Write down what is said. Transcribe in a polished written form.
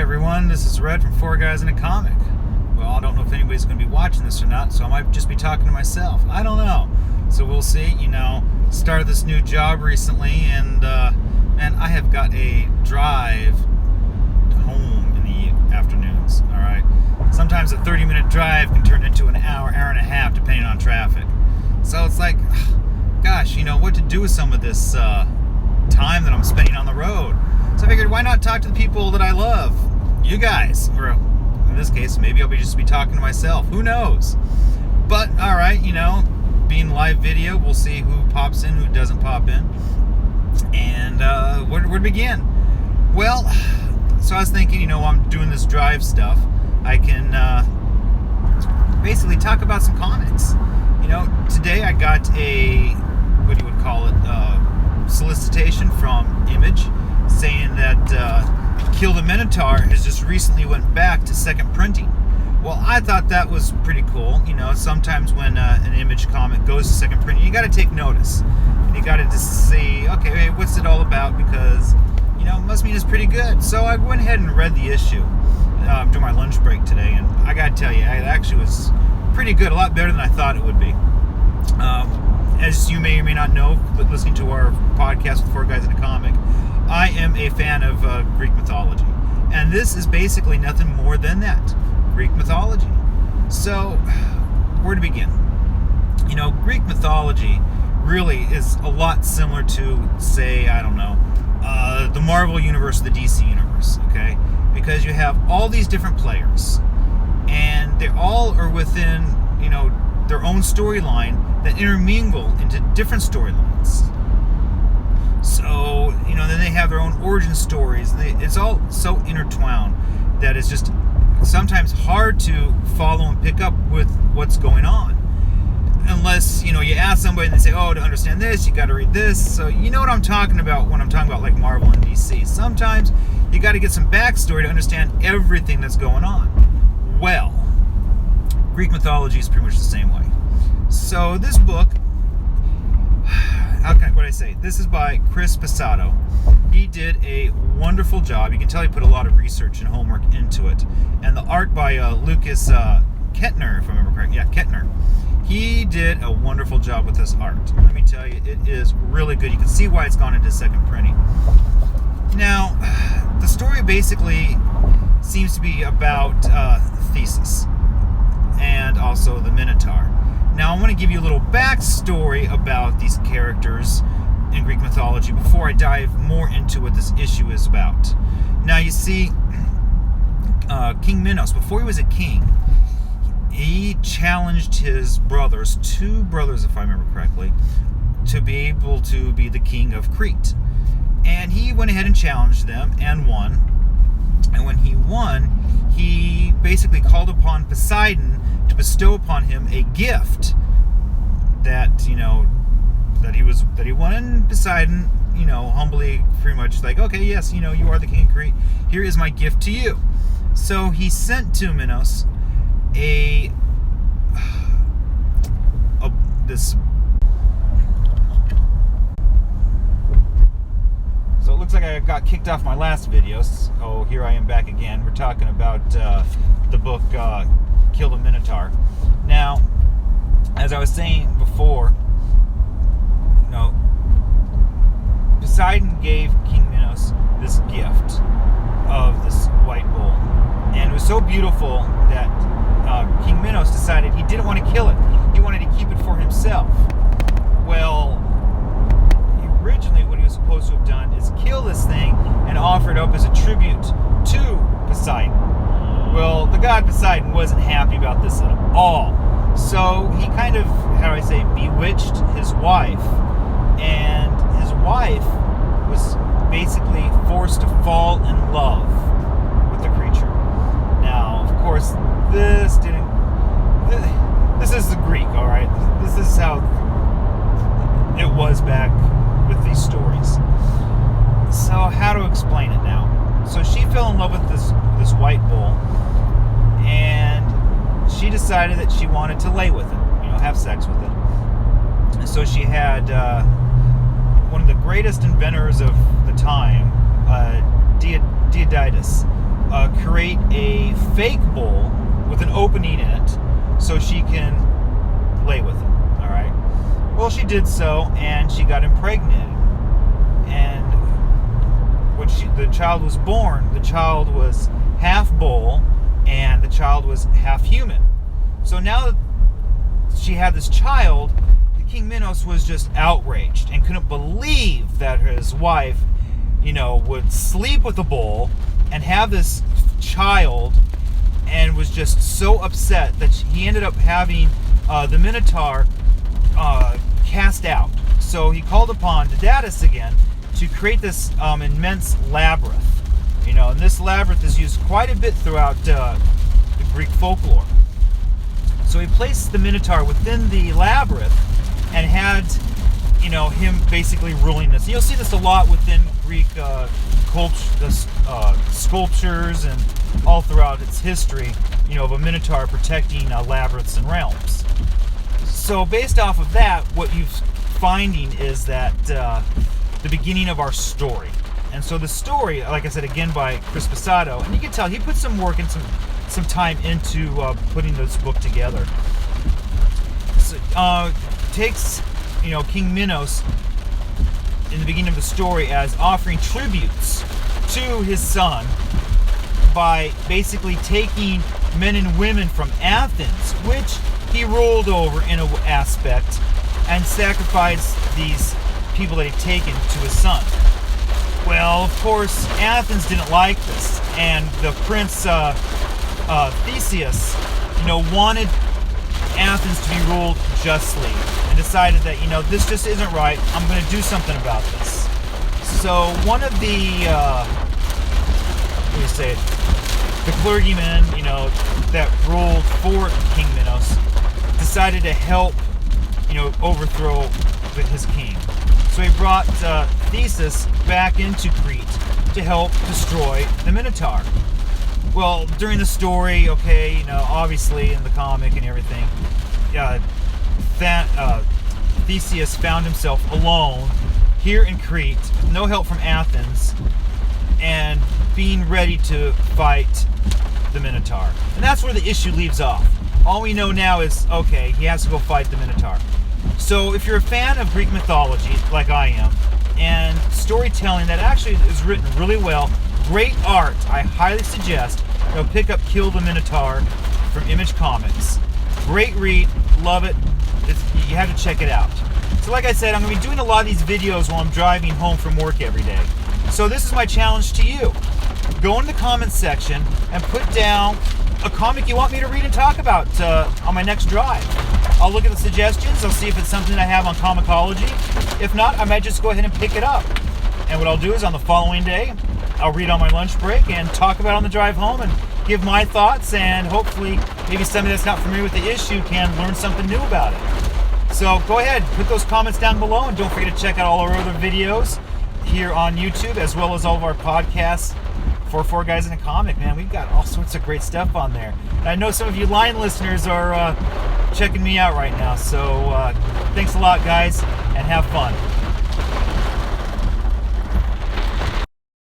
everyone, this is Red from Four Guys in a Comic. Well, I don't know if anybody's going to be watching this or not, so I might just be talking to myself. I don't know. So we'll see. Started this new job recently, and I have got a drive home in the afternoons, all right? Sometimes a 30-minute drive can turn into an hour and a half, depending on traffic. So it's like, gosh, what to do with some of this time that I'm spending on the road. So I figured, why not talk to the people that I love? You guys. Or in this case, maybe I'll just be talking to myself. Who knows? But, alright, being live video, we'll see who pops in, who doesn't pop in. And where to begin? Well, so I was thinking, while I'm doing this drive stuff, I can basically talk about some comics. Today I got a, what you would call it, solicitation from Image, saying that Kill the Minotaur has just recently went back to second printing. Well, I thought that was pretty cool. Sometimes when an Image comic goes to second printing, you got to take notice. And you got to just see, okay, hey, what's it all about? Because, it must mean it's pretty good. So I went ahead and read the issue during my lunch break today, and I got to tell you, it actually was pretty good, a lot better than I thought it would be. As you may or may not know, listening to our podcast with Four Guys in a Comic, I am a fan of Greek mythology. And this is basically nothing more than that, Greek mythology. So, where to begin? Greek mythology really is a lot similar to, say, I don't know, the Marvel Universe, the DC Universe, okay? Because you have all these different players, and they all are within, their own storyline that intermingle into different storylines. So, then they have their own origin stories. It's all so intertwined that it's just sometimes hard to follow and pick up with what's going on. Unless, you ask somebody and they say, oh, to understand this, you got to read this. So, you know what I'm talking about when I'm talking about, like, Marvel and DC. Sometimes you got to get some backstory to understand everything that's going on. Well, Greek mythology is pretty much the same way. So this book, what did I say? This is by Chris Pesato. He did a wonderful job. You can tell he put a lot of research and homework into it. And the art by Lucas Kettner, if I remember correctly. Yeah, Kettner. He did a wonderful job with this art. Let me tell you, it is really good. You can see why it's gone into second printing. Now, the story basically seems to be about Theseus and also the Minotaur. Now, I want to give you a little backstory about these characters in Greek mythology before I dive more into what this issue is about. Now, you see, King Minos, before he was a king, he challenged his brothers, two brothers if I remember correctly, to be able to be the king of Crete. And he went ahead and challenged them and won. And when he won, he basically called upon Poseidon to bestow upon him a gift that, that he won. And Poseidon, humbly pretty much like, okay, yes, you are the king of Crete. Here is my gift to you. So he sent to Minos So it looks like I got kicked off my last video. So here I am back again. We're talking about the book Kill the Minotaur. Now, as I was saying before, Poseidon gave King Minos this gift of this white bull. And it was so beautiful that King Minos decided he didn't want to kill it. He wanted to keep it for himself. Well, originally what he was supposed to have done is kill this thing and offer it up as a tribute to Poseidon. Well, the god Poseidon wasn't happy about this at all. So he kind of, bewitched his wife. And his wife was basically forced to fall in love with the creature. Now, of course, this is the Greek, all right? This is how it was back with these stories. So how to explain it now? So she fell in love with this white bull, and she decided that she wanted to lay with it, have sex with it. And so she had one of the greatest inventors of the time, Dioditus, create a fake bowl with an opening in it so she can lay with him. All right. Well, she did so, and she got impregnated. And when the child was born, the child was half bull, and the child was half human. So now that she had this child, King Minos was just outraged and couldn't believe that his wife, would sleep with a bull and have this child, and was just so upset that he ended up having the Minotaur cast out. So he called upon Daedalus again to create this immense labyrinth. And this labyrinth is used quite a bit throughout the Greek folklore. So he placed the Minotaur within the labyrinth and had, him basically ruling this. You'll see this a lot within Greek sculptures and all throughout its history, of a Minotaur protecting labyrinths and realms. So based off of that, what you're finding is that the beginning of our story. And so the story, like I said, again by Chris Passato, and you can tell he put some work and some time into putting this book together. So, takes King Minos in the beginning of the story as offering tributes to his son by basically taking men and women from Athens, which he ruled over in an aspect, and sacrificed these people that he'd taken to his son. Well, of course, Athens didn't like this, and the prince Theseus, wanted Athens to be ruled justly, and decided that, this just isn't right. I'm going to do something about this. So one of the, the clergymen, that ruled for King Minos, decided to help, overthrow his king. So he brought Theseus back into Crete to help destroy the Minotaur. Well, during the story, obviously in the comic and everything, Theseus found himself alone here in Crete, with no help from Athens, and being ready to fight the Minotaur. And that's where the issue leaves off. All we know now is, he has to go fight the Minotaur. So if you're a fan of Greek mythology, like I am, and storytelling that actually is written really well, great art, I highly suggest pick up Kill the Minotaur from Image Comics. Great read, love it. You have to check it out. So like I said, I'm going to be doing a lot of these videos while I'm driving home from work every day. So this is my challenge to you. Go in the comments section and put down a comic you want me to read and talk about on my next drive. I'll look at the suggestions. I'll see if it's something I have on Comixology. If not, I might just go ahead and pick it up. And what I'll do is on the following day, I'll read on my lunch break and talk about it on the drive home and give my thoughts, and hopefully maybe somebody that's not familiar with the issue can learn something new about it. So go ahead, put those comments down below, and don't forget to check out all our other videos here on YouTube, as well as all of our podcasts for Four Guys in a Comic. Man, we've got all sorts of great stuff on there. And I know some of you line listeners are checking me out right now. So thanks a lot, guys, and have fun.